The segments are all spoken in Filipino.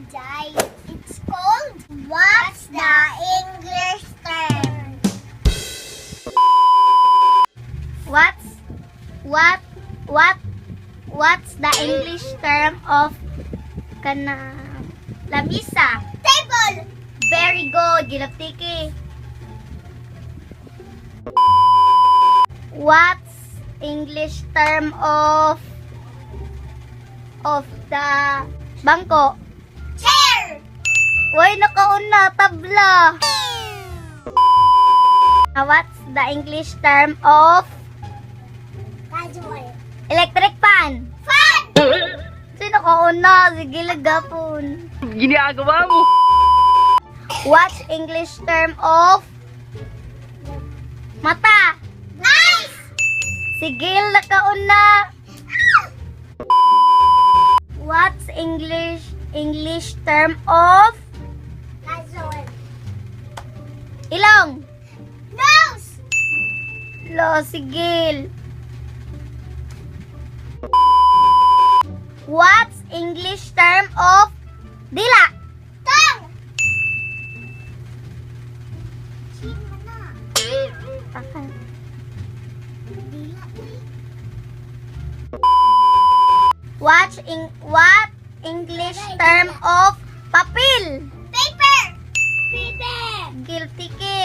Jai. It's called What's the English Term? What's the English term of lamisa? Table. Very good, Gilaptiki. What's English term of the bangko? Chair. Uy, nakauna, tabla. What's the English term of Casual. electric fan? Fan. Sino kauna? Sige, lagapon. Ginagawa mo. What's English term of mata? Nice. Sige, nakauna. What's English term of Casual. ilong? Nose. Lo, sigil. What's English term of dila? Tongue. Sino na? Dila. What English term of papel? Paper. Paper. Guilty ki.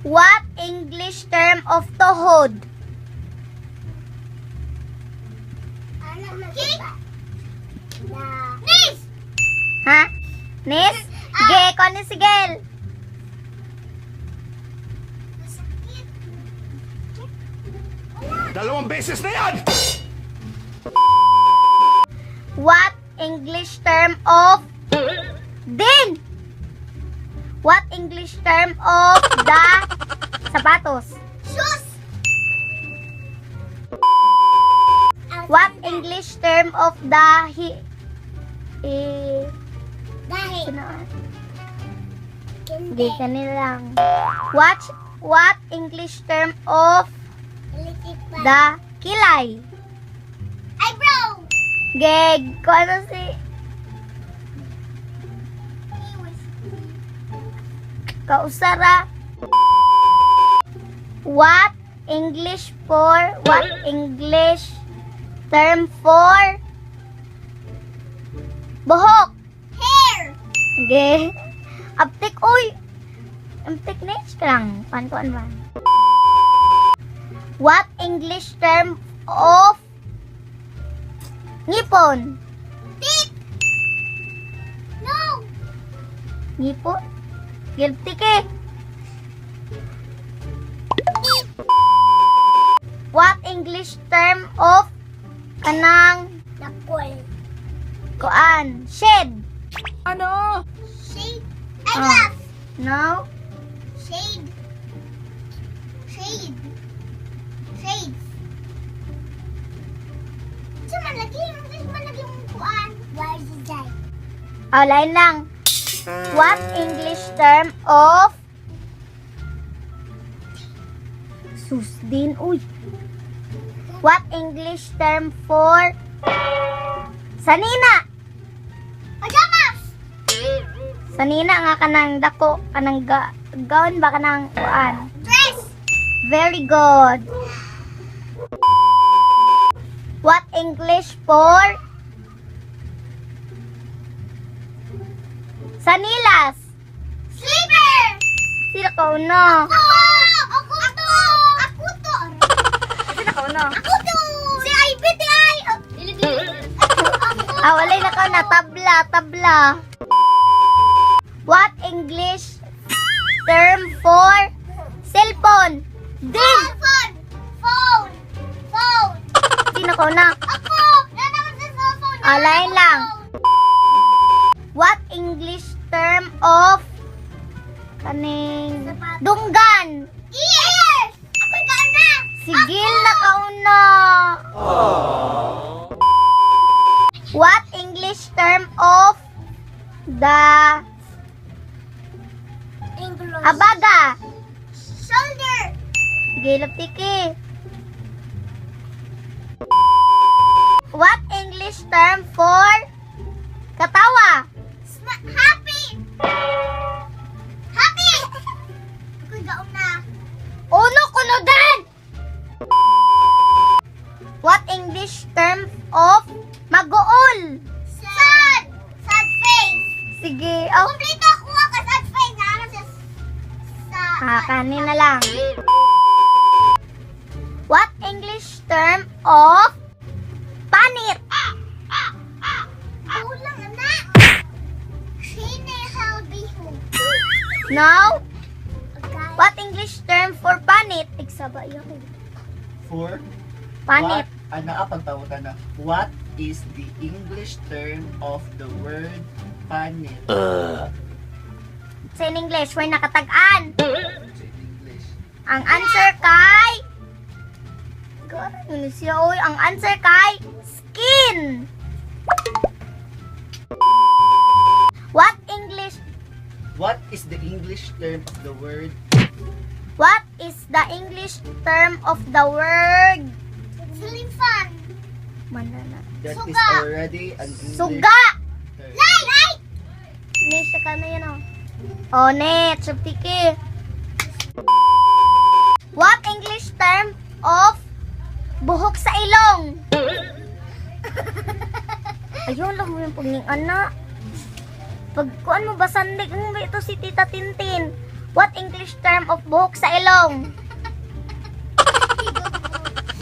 What English term of tuhod? Kick. Knees. Ha? Nis? Sige, ikaw ni Sigel. Masakit. Dalawang beses na yan! What English term of din? What English term of the sapatos? Shoes. What English term of the Dahil. Hindi ka nilang. What English term of the kilay? Eyebrow. Geg, kung ano si... Kausara. What English term for buhok? Hair. Ge. Aptik, uy. Aptik na ka lang. Pantuan man. What English term of ngipon? Teeth. No. Ngipon? Guilty ke. What English term of kanang Napol. kuan? Shed? Ano? Shade. Ah. Eyeglass. No? Shade. Shade. Shades. Sa malagi yung kuan. Where is that? Oh, lain lang. What English term of sus din, uy. What English term for sanina? Pajamas. Sanina nga kanang dako, kanang gaon ba kanang kuan? Dress. Very good. What English for sanilas? Slipper. Sila ka una. Ako to. Ako to. Sila ka una. Ako to. Si Ivy ti ay. Walay na ka na. Tabla. What English term for cellphone? Din! Phone. Sino ka una? Ako. Yan naman sa cellphone. Lain lang. What English term of kaning dunggan? Ears. Ako ikaw na. Sigil na kauna. What English term of the English. abaga? Shoulder. Gilap tiki. What English term for Katawa. Happy! Happy! Ako'y gaon na. Uno, kunudan! What English term of magool? Sad! Sad face! Sige, oh. Kumplito ako ka sad face. Ano sa... Kanina lang. What English term of panit? Ulang anak! Hinihalbiho. No? Okay. What English term for panit? Igsaba yun. For Panit. What is the English term of the word panit? Sa in English, why nakatag-an? Sa English. Ang answer kay... Ano siya, oy? Ang answer kay... Skin! What English... What is the English term of the word? What is the English term of the word? Slim fan. Manana. That is Suga. already an English Suga! term. Light! Nisha ka na yun, oh. Oh, net. Subtiki. What English term of buhok sa ilong? Ayun lang mo yung pagning anak. Pagkuan mo ba sandig? Ano ba ito si Tita Tintin? What English term of buhok sa ilong?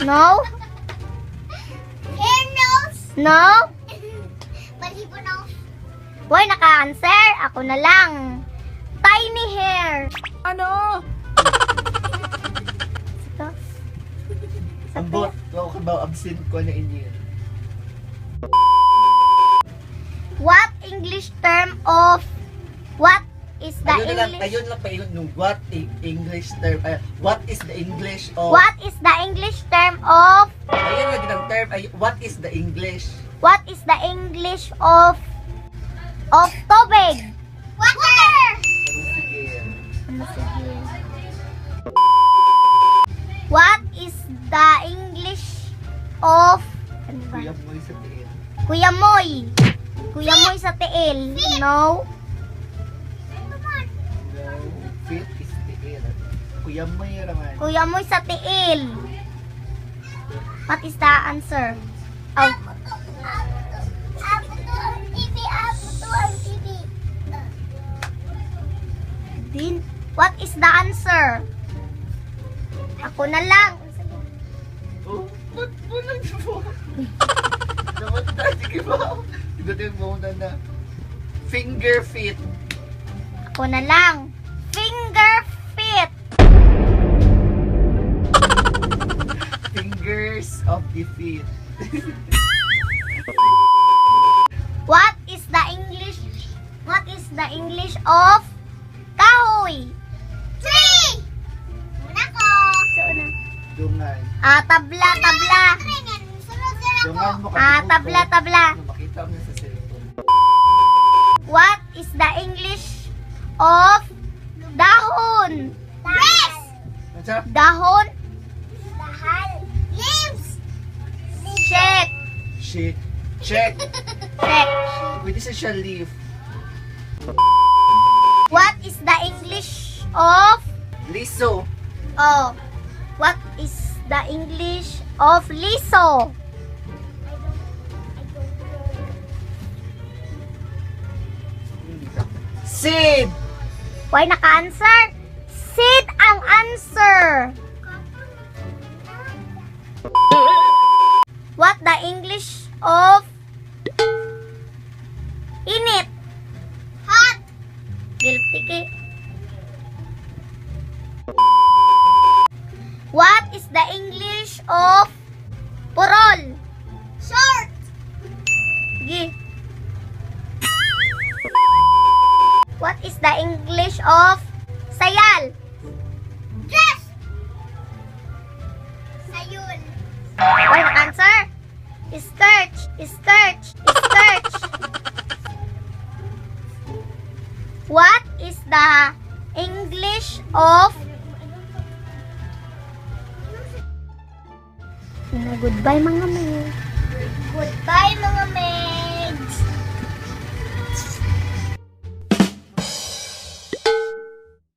No? Hair nose. No? Balibo nose. Boy, naka-answer. Ako na lang. Tiny hair. Ano? Ito. Ang bot, wow ka ba absent ko na inyo? What English term of... What is the English... Ayun lang pa yun nung what English term. What is the English of... What is the English term of... Ayun lang ang term. What is the English? What is the English of... Of tubig? Water. Sige. Ano sige? What is the English of... Ano ba? Kuya mo sa tiin. Kuya Moy. Kuya Moy sa tiil. No? Ano man? No, fit is tiin. Kuya mo yung raman. Kuya Moy sa tiil. What is the answer? Oh. Apo to ang TV. Apo to ang TV. Din. What is the answer? Ako na lang. Oh, ba't mo lang mo? Dapat tayo, sige ba? Ito mo na. Finger fit. Ako na lang. Finger fit. Fingers of the feet. What is the English? What is the English of kahoy? Tree. Muna ko. So na. Dungan. Tabla, tabla. Tringan. Sunod-sunod ako. Dungan mo Tabla, tabla. Makita mo na sa cellphone. What is the English of dahon? Breast. Nandiyan? Dahon? Dahal. Leaves. Check. Shit. Check. Check. Pwede siya leaf. What is the English of... Liso. Oh. What is the English of liso? Seed. Why naka-answer? Seed ang answer. What the English of init? Hot. Guilty ki. What is the English of purol? Short. Sige. What is the English of sayal? Dress. Sayun. Why naka-answer? Skirt. Skirt. Skirt. What is the English of... Goodbye mga me. Goodbye mga me.